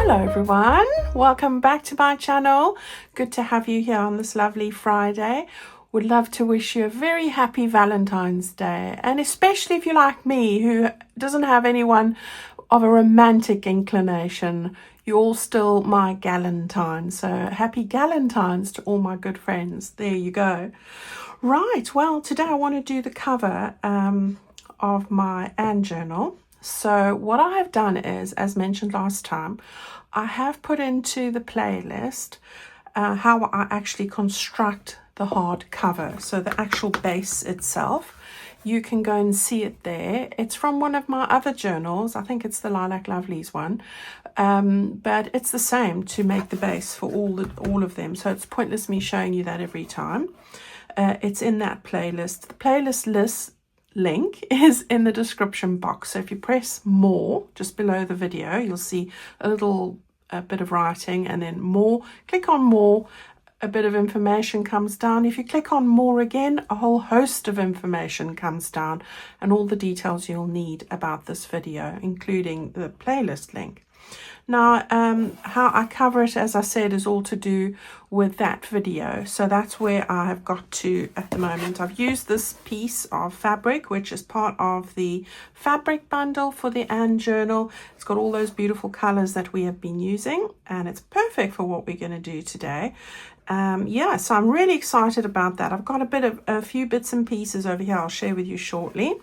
Hello everyone, welcome back to my channel. Good to have you here on this lovely Friday. Would love to wish you a very happy Valentine's Day, and especially if you're like me who doesn't have anyone of a romantic inclination, you're all still my galentine. So happy galentines to all my good friends. There you go. Right, well today I want to do the cover of my AnnE journal. So what I have done is, as mentioned last time, I have put into the playlist how I actually construct the hard cover. So the actual base itself, you can go and see it there. It's from one of my other journals. I think it's the Lilac Lovelies one, but it's the same to make the base for all of them. So it's pointless me showing you that every time. It's in that playlist. The playlist link is in the description box. So if you press more just below the video, you'll see a little bit of writing, and then more. Click on more, a bit of information comes down. If you click on more again, a whole host of information comes down, and all the details you'll need about this video, including the playlist link. Now, how I cover it, as I said, is all to do with that video. So that's where I have got to at the moment. I've used this piece of fabric, which is part of the fabric bundle for the AnnE journal. It's got all those beautiful colors that we have been using, and it's perfect for what we're going to do today. Yeah, so I'm really excited about that. I've got a few bits and pieces over here I'll share with you shortly.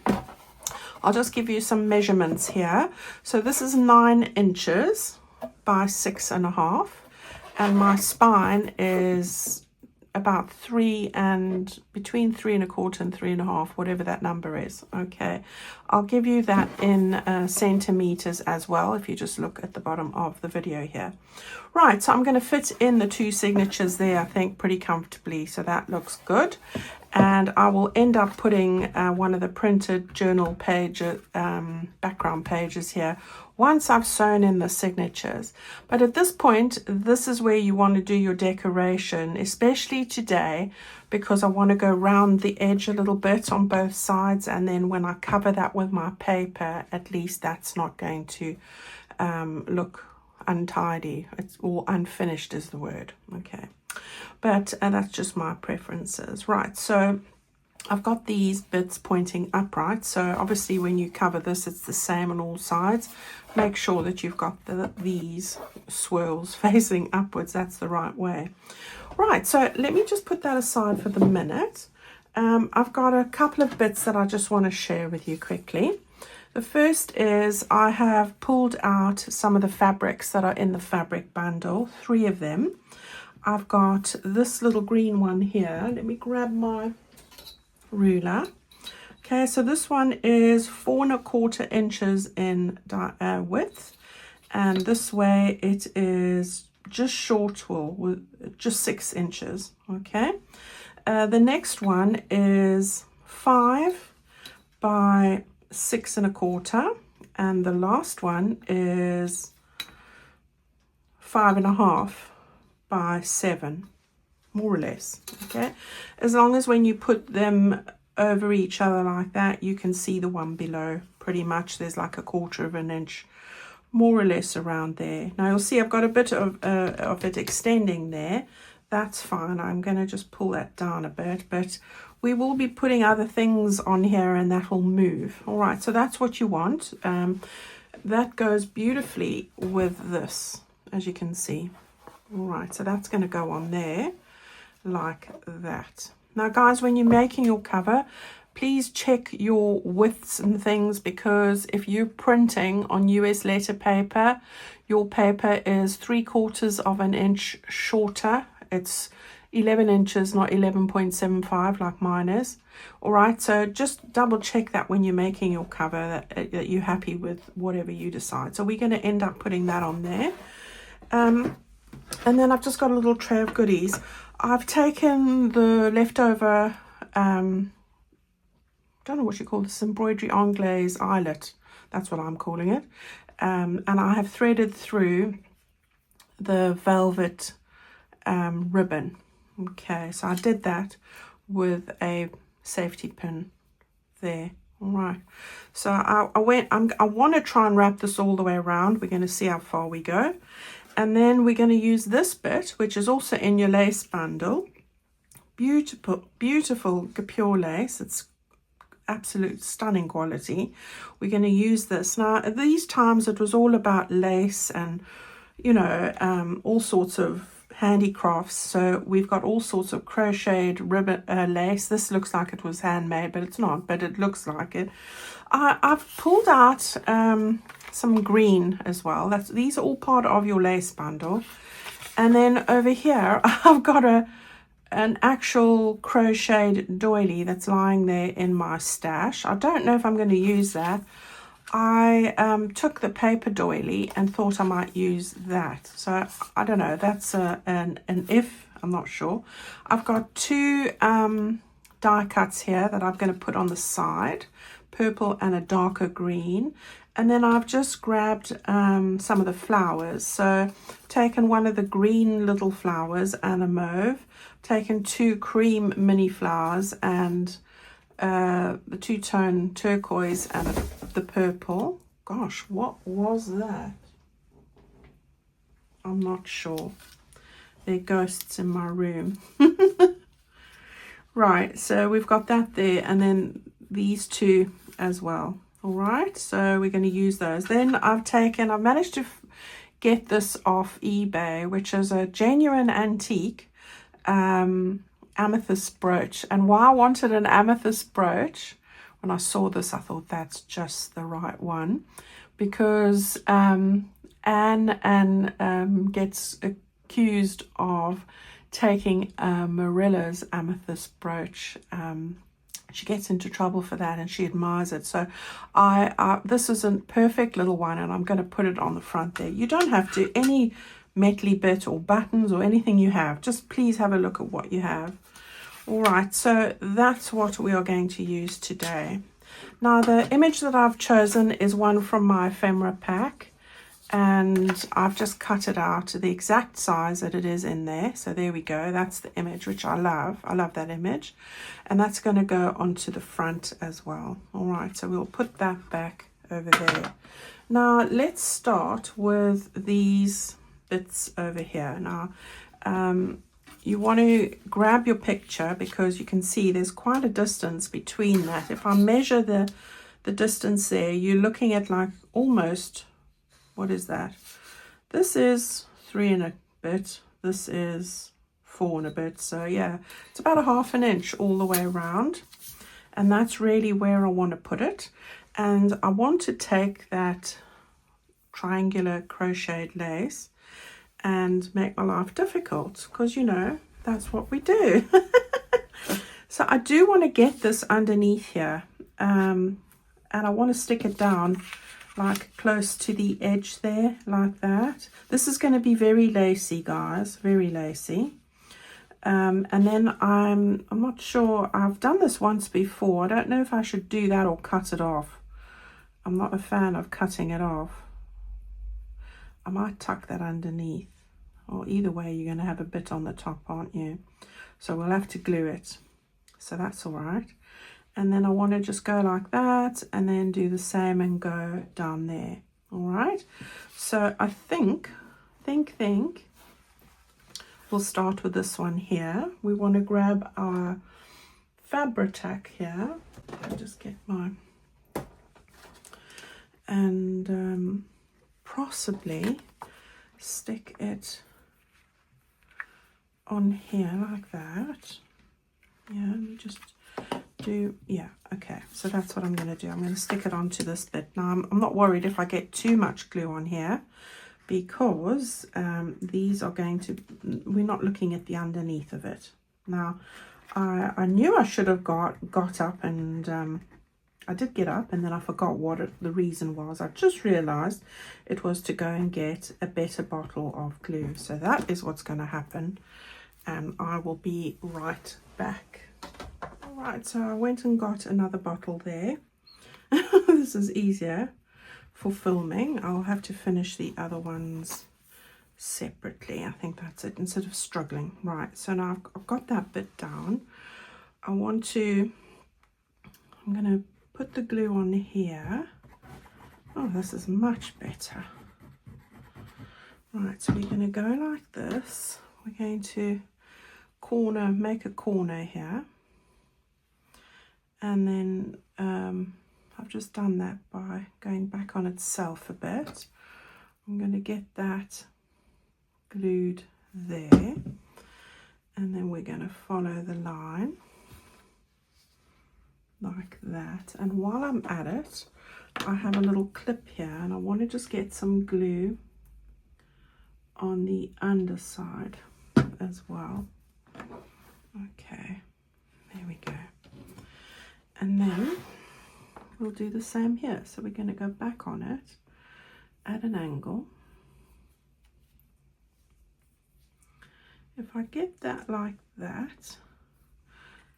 I'll just give you some measurements here. So this is 9 inches by 6.5, and my spine is about between 3.25 and 3.5, whatever that number is. Okay, I'll give you that in centimeters as well if you just look at the bottom of the video here. Right, so I'm going to fit in the 2 signatures there, I think, pretty comfortably, so that looks good. And I will end up putting one of the printed journal page background pages here once I've sewn in the signatures. But at this point, this is where you want to do your decoration, especially today, because I want to go round the edge a little bit on both sides, and then when I cover that with my paper, at least that's not going to look untidy. It's all unfinished is the word. Okay, but that's just my preferences. Right, so I've got these bits pointing upright, so obviously when you cover this, it's the same on all sides. Make sure that you've got these swirls facing upwards. That's the right way. Right, so let me just put that aside for the minute. I've got a couple of bits that I just want to share with you quickly. The first is I have pulled out some of the fabrics that are in the fabric bundle, 3 of them. I've got this little green one here. Let me grab my ruler. Okay, so this one is 4.25 inches in width, and this way it is just short, well, just 6 inches. Okay, the next one is 5 by 6.25, and the last one is 5.5 by 7, more or less. Okay, as long as when you put them over each other like that, you can see the one below pretty much. There's like 1/4 inch more or less around there. Now you'll see I've got a bit of it extending there. That's fine. I'm going to just pull that down a bit, but we will be putting other things on here and that will move. All right, so that's what you want. That goes beautifully with this, as you can see. All right, so that's going to go on there like that. Now guys, when you're making your cover, please check your widths and things, because if you're printing on US letter paper, your paper is 3/4 inch shorter. It's 11 inches, not 11.75 like mine is. All right, so just double check that when you're making your cover, that you're happy with whatever you decide. So we're going to end up putting that on there. And then I've just got a little tray of goodies. I've taken the leftover, don't know what you call this, embroidery anglaise eyelet. That's what I'm calling it. And I have threaded through the velvet ribbon. Okay, so I did that with a safety pin there. All right, so I want to try and wrap this all the way around. We're going to see how far we go. And then we're going to use this bit, which is also in your lace bundle. Beautiful, beautiful pure lace. It's absolute stunning quality. We're going to use this. Now, at these times, it was all about lace and, you know, all sorts of handicrafts. So we've got all sorts of crocheted ribbon lace. This looks like it was handmade, but it's not, but it looks like it. I've pulled out some green as well. These are all part of your lace bundle. And then over here I've got an actual crocheted doily that's lying there in my stash. I don't know if I'm going to use that. I took the paper doily and thought I might use that. So I don't know. That's an if. I'm not sure. I've got two die cuts here that I'm going to put on the side, purple and a darker green. And then I've just grabbed some of the flowers. So taken one of the green little flowers and a mauve, taken two cream mini flowers and the two-tone turquoise and the purple. Gosh, what was that? I'm not sure. They're ghosts in my room. Right, so we've got that there, and then these two as well. All right, so we're going to use those. Then I've managed to get this off eBay, which is a genuine antique amethyst brooch. And why I wanted an amethyst brooch, when I saw this, I thought that's just the right one, because AnnE gets accused of taking Marilla's amethyst brooch. She gets into trouble for that, and she admires it. So this is a perfect little one, and I'm going to put it on the front there. You don't have to any metally bit or buttons or anything you have. Just please have a look at what you have. All right, so that's what we are going to use today. Now, the image that I've chosen is one from my ephemera pack, and I've just cut it out to the exact size that it is in there. So there we go. That's the image, which I love. I love that image. And that's going to go onto the front as well. All right, so we'll put that back over there. Now, let's start with these bits over here. Now, you want to grab your picture, because you can see there's quite a distance between that. If I measure the distance there, you're looking at like almost, what is that? This is 3 and a bit. This is 4 and a bit. So yeah, it's about a ½ an inch all the way around. And that's really where I want to put it. And I want to take that triangular crocheted lace and make my life difficult, because, you know, that's what we do. So I do want to get this underneath here. And I want to stick it down like close to the edge there, like that. This is going to be very lacy, guys, very lacy. And then I'm not sure, I've done this once before. I don't know if I should do that or cut it off. I'm not a fan of cutting it off. I might tuck that underneath, or either way you're going to have a bit on the top, aren't you? So we'll have to glue it. So that's all right. And then I want to just go like that, and then do the same and go down there. All right. So I think we'll start with this one here. We want to grab our Fabri-Tac here. I'll just get my, and possibly stick it on here like that. Yeah, let me just do, yeah, okay, so that's what I'm going to do. I'm going to stick it onto this bit. Now I'm not worried if I get too much glue on here, because these are going to, we're not looking at the underneath of it. Now I knew I should have got up, and I did get up, and then I forgot what the reason was. I just realized it was to go and get a better bottle of glue. So that is what's going to happen, and I will be right back. All right, so I went and got another bottle there. This is easier for filming. I'll have to finish the other ones separately. I think that's it, instead of struggling. Right, so now I've got that bit down. I'm going to put the glue on here. Oh, this is much better. Right, so we're going to go like this. We're going to make a corner here. And then I've just done that by going back on itself a bit. I'm going to get that glued there. And then we're going to follow the line like that. And while I'm at it, I have a little clip here, and I want to just get some glue on the underside as well. Okay, there we go. And then we'll do the same here. So we're going to go back on it at an angle. If I get that like that,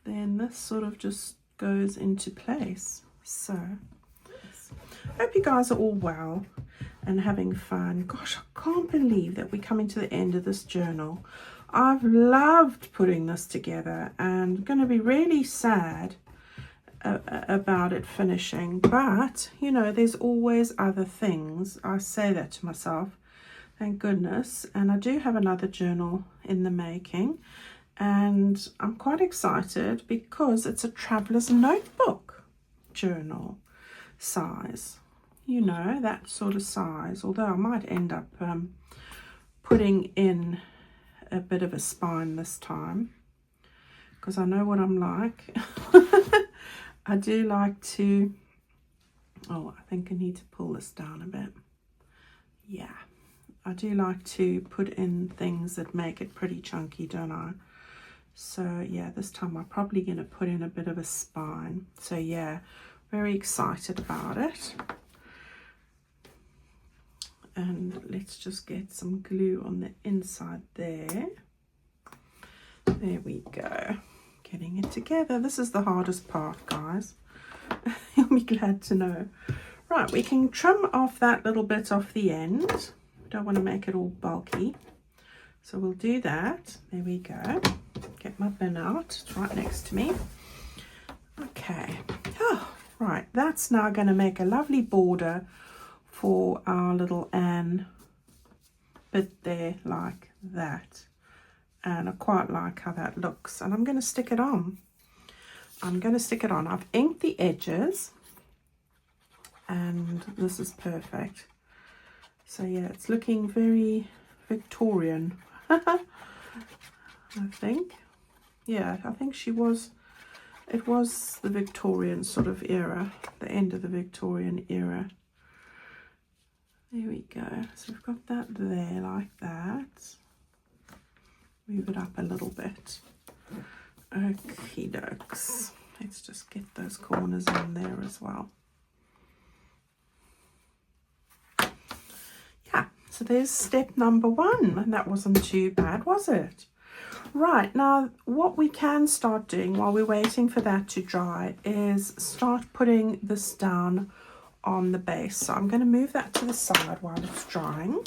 then this sort of just goes into place. So hope you guys are all well and having fun. Gosh, I can't believe that we're coming to the end of this journal. I've loved putting this together, and I'm going to be really sad about it finishing, but you know, there's always other things. I say that to myself, thank goodness. And I do have another journal in the making, and I'm quite excited because it's a traveler's notebook journal size, you know, that sort of size. Although I might end up putting in a bit of a spine this time, because I know what I'm like. I do like to, oh, I think I need to pull this down a bit. Yeah, I do like to put in things that make it pretty chunky, don't I? So yeah, this time I'm probably going to put in a bit of a spine. So yeah, very excited about it. And let's just get some glue on the inside there. There we go. Getting it together. This is the hardest part, guys. You'll be glad to know. Right, we can trim off that little bit off the end. Don't want to make it all bulky. So we'll do that. There we go. Get my bin out. It's right next to me. Okay. Oh, right. That's now going to make a lovely border for our little AnnE bit there, like that. And I quite like how that looks. And I'm going to stick it on. I've inked the edges. And this is perfect. So yeah, it's looking very Victorian. I think. Yeah, I think it was the Victorian sort of era. The end of the Victorian era. There we go. So we've got that there like that. Move it up a little bit. Okie dokes. Let's just get those corners on there as well. Yeah, so there's step number 1. And that wasn't too bad, was it? Right, now what we can start doing while we're waiting for that to dry is start putting this down on the base. So I'm going to move that to the side while it's drying.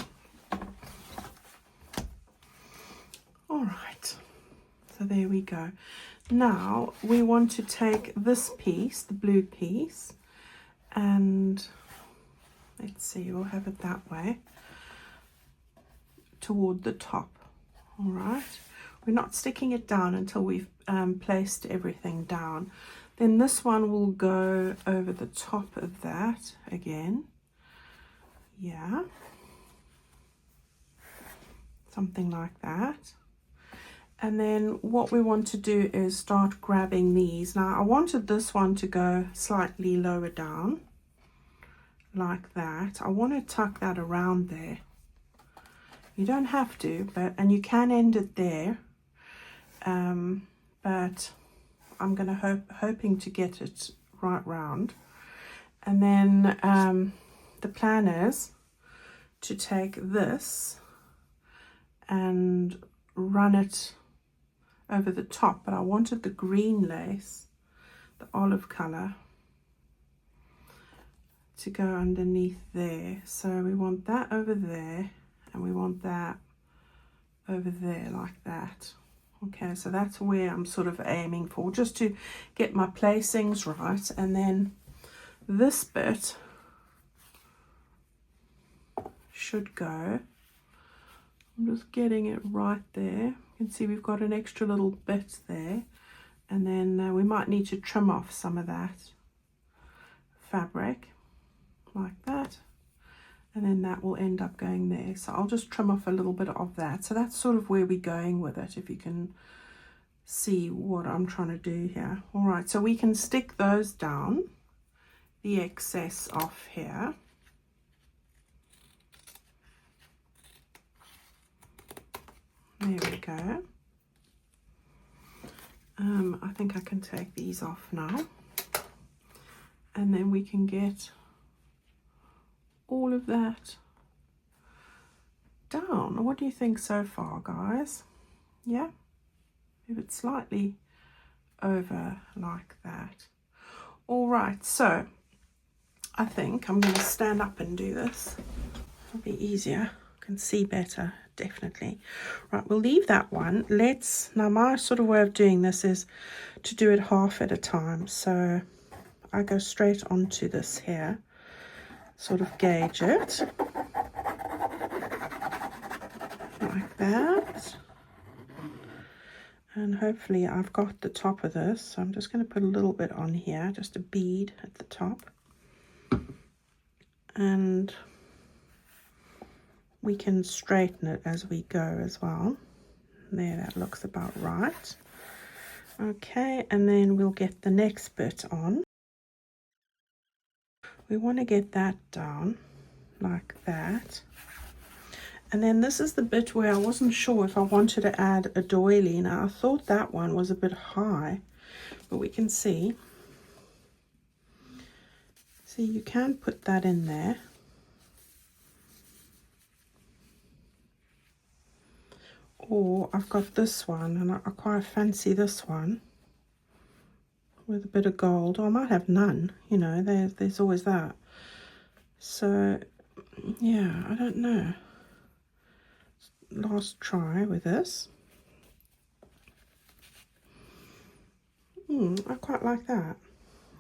All right, so there we go. Now we want to take this piece, the blue piece, and let's see, we'll have it that way toward the top. All right, we're not sticking it down until we've placed everything down. Then this one will go over the top of that again. Yeah, something like that. And then what we want to do is start grabbing these. Now I wanted this one to go slightly lower down, like that. I want to tuck that around there. You don't have to, and you can end it there. But I'm gonna hoping to get it right round. And then the plan is to take this and run it over the top, but I wanted the green lace, the olive color, to go underneath there. So we want that over there, and we want that over there like that. Okay, so that's where I'm sort of aiming for, just to get my placings right. And then this bit should go. I'm just getting it right there. You can see we've got an extra little bit there, and then we might need to trim off some of that fabric like that, and then that will end up going there. So I'll just trim off a little bit of that. So that's sort of where we're going with it, if you can see what I'm trying to do here. All right, so we can stick those down, the excess off here. There we go. I think I can take these off now, and then we can get all of that down. What do you think so far, guys? Yeah, if it's slightly over like that. All right, so I think I'm going to stand up and do this. It'll be easier. I can see better, definitely. Right, we'll leave that one. Now my sort of way of doing this is to do it half at a time. So I go straight onto this here, sort of gauge it like that, and hopefully I've got the top of this. So I'm just going to put a little bit on here, just a bead at the top, and we can straighten it as we go as well. There, that looks about right. Okay, and then we'll get the next bit on. We want to get that down like that. And then this is the bit where I wasn't sure if I wanted to add a doily. Now I thought that one was a bit high, but we can see. See, you can put that in there. Or I've got this one, and I quite fancy this one with a bit of gold. Or I might have none, you know, there's always that. So yeah, I don't know. Last try with this. I quite like that.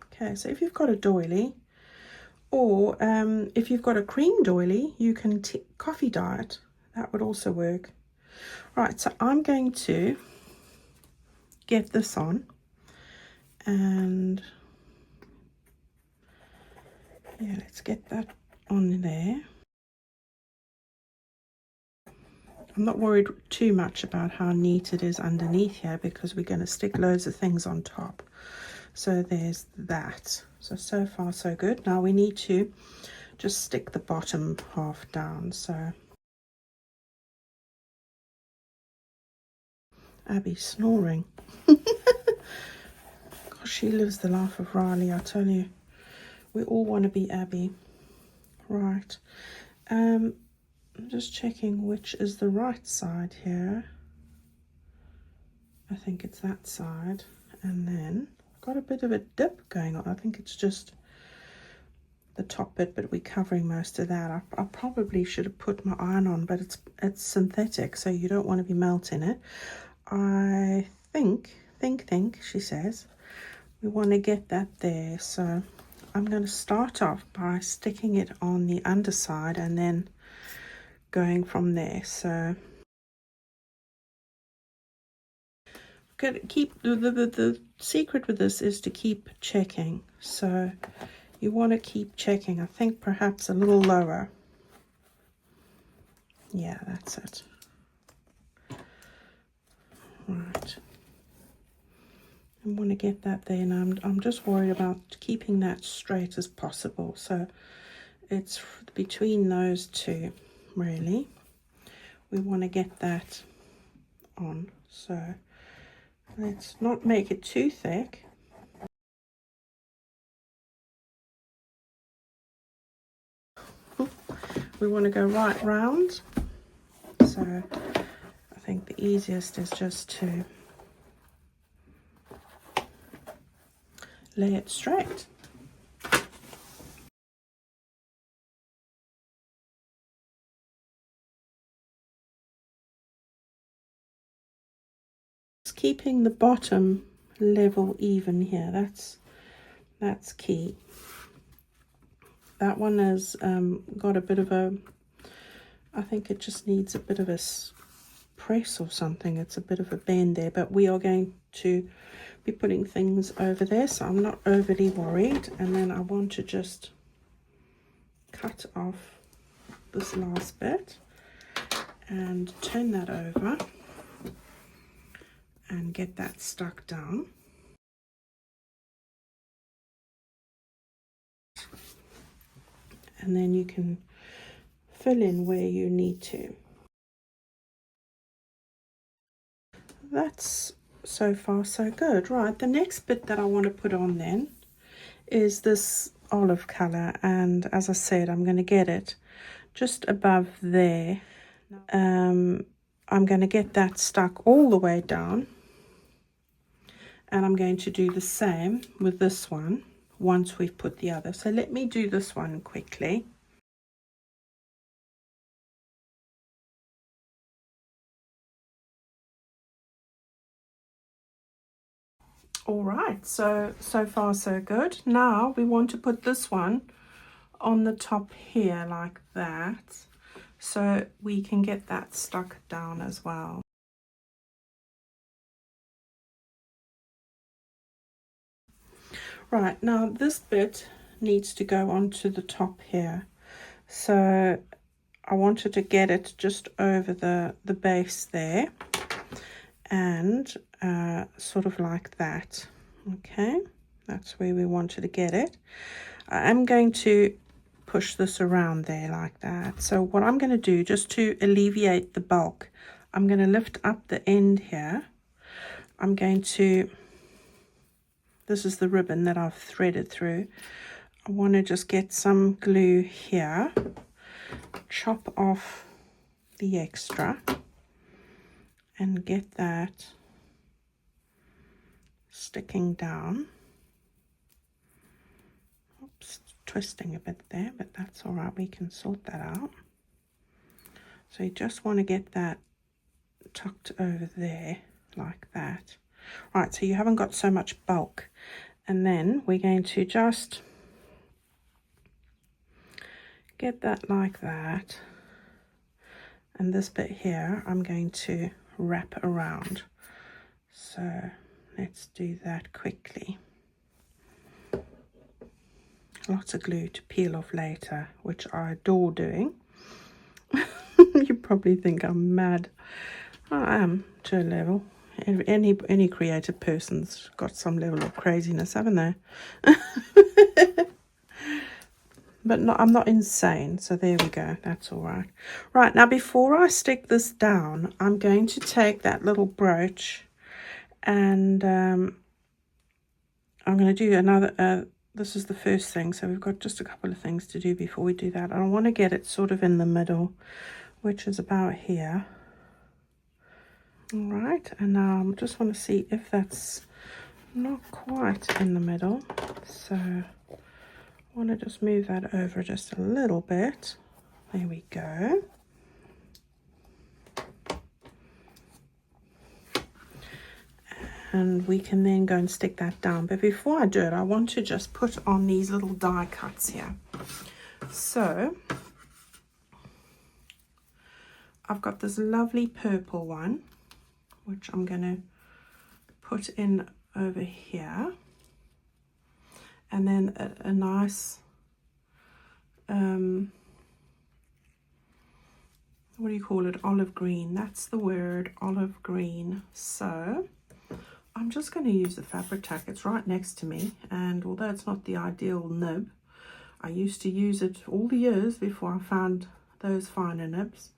Okay, so if you've got a doily, or if you've got a cream doily, you can coffee dye it. That would also work. Right, so I'm going to get this on, and yeah, let's get that on there. I'm not worried too much about how neat it is underneath here, because we're going to stick loads of things on top. So there's that. So far so good. Now we need to just stick the bottom half down. So Abby's snoring. Gosh, she lives the life of Riley, I tell you. We all want to be Abby. Right. I'm just checking which is the right side here. I think it's that side. And then I've got a bit of a dip going on. I think it's just the top bit, but we're covering most of that. I probably should have put my iron on, but it's synthetic, so you don't want to be melting it. I think, she says, we want to get that there. So I'm going to start off by sticking it on the underside and then going from there. So good. Keep the secret with this is to keep checking. So you want to keep checking. I think perhaps a little lower. Yeah, that's it. Right. I want to get that there, and I'm just worried about keeping that straight as possible. So it's between those two, really. We want to get that on. So let's not make it too thick. We want to go right round. So I think the easiest is just to lay it straight. Just keeping the bottom level even here. That's key. That one has got a bit of a, I think it just needs a bit of a press or something. It's a bit of a bend there, but we are going to be putting things over there, so I'm not overly worried. And then I want to just cut off this last bit and turn that over and get that stuck down. And then you can fill in where you need to. That's so far so good. Right, the next bit that I want to put on then is this olive color, and as I said, I'm going to get it just above there. I'm going to get that stuck all the way down, and I'm going to do the same with this one once we've put the other. So let me do this one quickly. All right, so far so good. Now we want to put this one on the top here like that, so we can get that stuck down as well. Right, now this bit needs to go onto the top here, so I wanted to get it just over the base there, and sort of like that. Okay, that's where we wanted to get it. I'm going to push this around there like that. So what I'm going to do, just to alleviate the bulk, I'm going to lift up the end here. I'm going to, this is the ribbon that I've threaded through. I want to just get some glue here, chop off the extra, and get that sticking down. Oops, twisting a bit there, but that's all right, we can sort that out. So you just want to get that tucked over there like that. Right, so you haven't got so much bulk, and then we're going to just get that like that, and this bit here I'm going to wrap around. So let's do that quickly. Lots of glue to peel off later, which I adore doing. You probably think I'm mad. I am, to a level. Any creative person's got some level of craziness, haven't they? But no, I'm not insane, so there we go. That's all right. Right, now before I stick this down, I'm going to take that little brooch, and I'm going to do another, this is the first thing, so we've got just a couple of things to do before we do that. I want to get it sort of in the middle, which is about here. All right, and now I just want to see if that's not quite in the middle, so I want to just move that over just a little bit. There we go. And we can then go and stick that down. But before I do it, I want to just put on these little die cuts here. So I've got this lovely purple one, which I'm going to put in over here. And then a nice, what do you call it? Olive green. That's the word, olive green. So I'm just going to use the fabric tack. It's right next to me, and although it's not the ideal nib, I used to use it all the years before I found those finer nibs,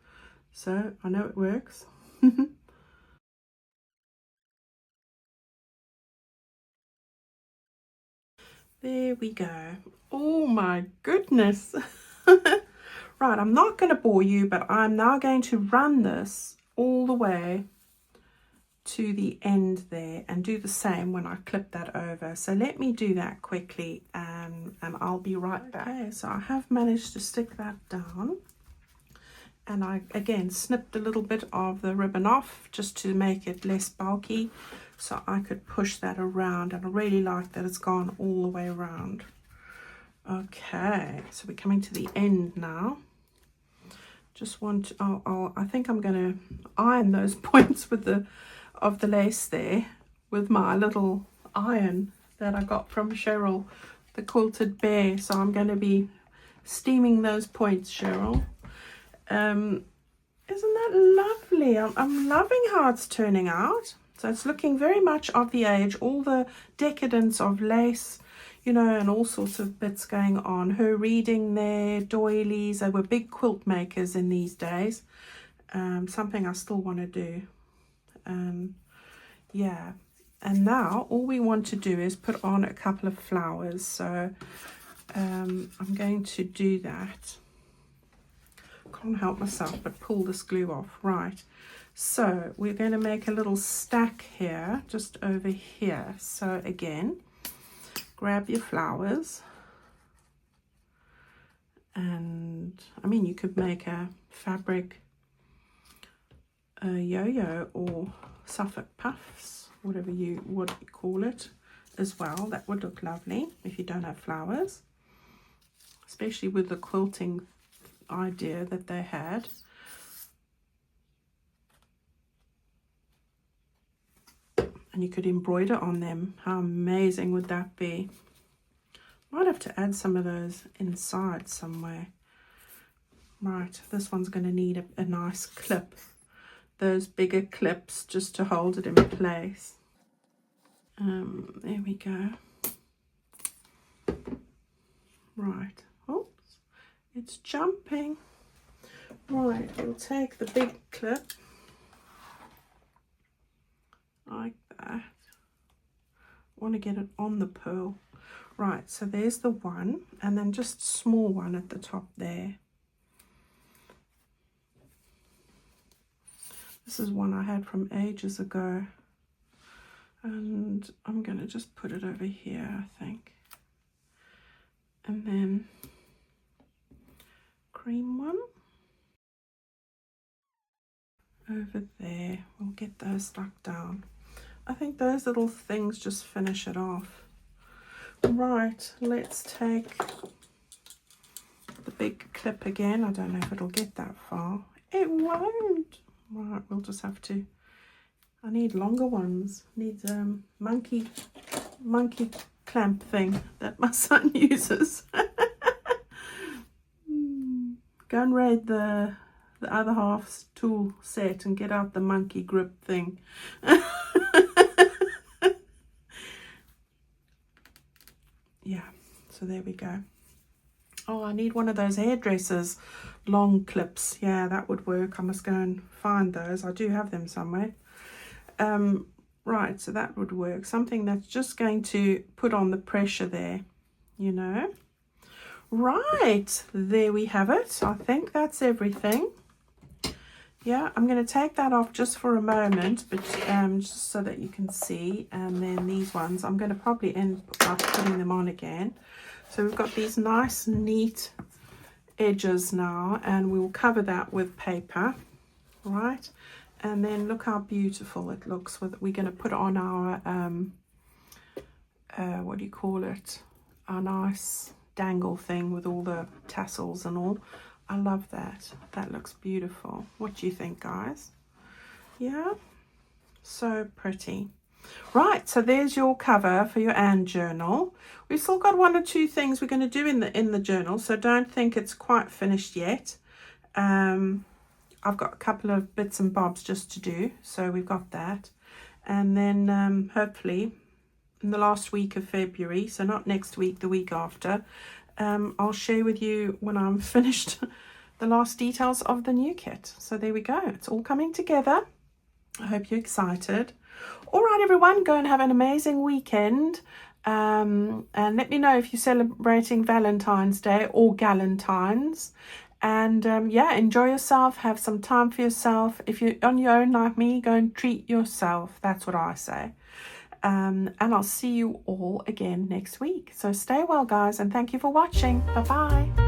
so I know it works. There we go. Oh my goodness. Right, I'm not going to bore you, but I'm now going to run this all the way to the end there and do the same when I clip that over. So let me do that quickly, and I'll be right back. Okay, so I have managed to stick that down, and I again snipped a little bit of the ribbon off just to make it less bulky, so I could push that around, and I really like that it's gone all the way around. Okay, so we're coming to the end now. Just want to, I think I'm going to iron those points with the lace there with my little iron that I got from Cheryl, the Quilted Bear. So I'm going to be steaming those points, Cheryl. Isn't that lovely? I'm loving how it's turning out. So it's looking very much of the age, all the decadence of lace, you know, and all sorts of bits going on. Her reading there, doilies, they were big quilt makers in these days. Something I still want to do. Yeah, and now all we want to do is put on a couple of flowers. So I'm going to do that. Can't help myself but pull this glue off. Right, so we're going to make a little stack here, just over here. So again, grab your flowers, and I mean, you could make a fabric yo-yo or Suffolk puffs, whatever you would call it as well. That would look lovely if you don't have flowers, especially with the quilting idea that they had. And you could embroider on them. How amazing would that be? Might have to add some of those inside somewhere. Right, this one's going to need a nice clip. Those bigger clips just to hold it in place. There we go. Right. Oops, it's jumping. Right, we'll take the big clip like that. Want to get it on the pearl. Right, so there's the one, and then just small one at the top there. This is one I had from ages ago, and I'm going to just put it over here, I think. And then cream one over there. We'll get those stuck down. I think those little things just finish it off. Right, let's take the big clip again. I don't know if it'll get that far. It won't. Right, we'll just have to, I need longer ones. Needs a monkey clamp thing that my son uses. Go and raid the other half's tool set and get out the monkey grip thing. Yeah, so there we go. Oh, I need one of those hairdressers long clips. Yeah, that would work. I must go and find those. I do have them somewhere. Right, so that would work. Something that's just going to put on the pressure there, you know. Right, there we have it. I think that's everything. Yeah, I'm going to take that off just for a moment, but just so that you can see. And then these ones, I'm going to probably end up putting them on again. So we've got these nice, neat edges now, and we will cover that with paper, right? And then look how beautiful it looks. We're going to put on our, what do you call it? Our nice dangle thing with all the tassels and all. I love that. That looks beautiful. What do you think, guys? Yeah, so pretty. Right, so there's your cover for your AnnE journal. We've still got one or two things we're going to do in the journal, so don't think it's quite finished yet. I've got a couple of bits and bobs just to do, so we've got that. And then hopefully in the last week of February, so not next week, the week after, I'll share with you when I'm finished the last details of the new kit. So there we go. It's all coming together. I hope you're excited. All right, everyone, go and have an amazing weekend. And let me know if you're celebrating Valentine's Day or Galentine's. And yeah, enjoy yourself. Have some time for yourself. If you're on your own like me, go and treat yourself. That's what I say. And I'll see you all again next week. So stay well, guys, and thank you for watching. Bye-bye.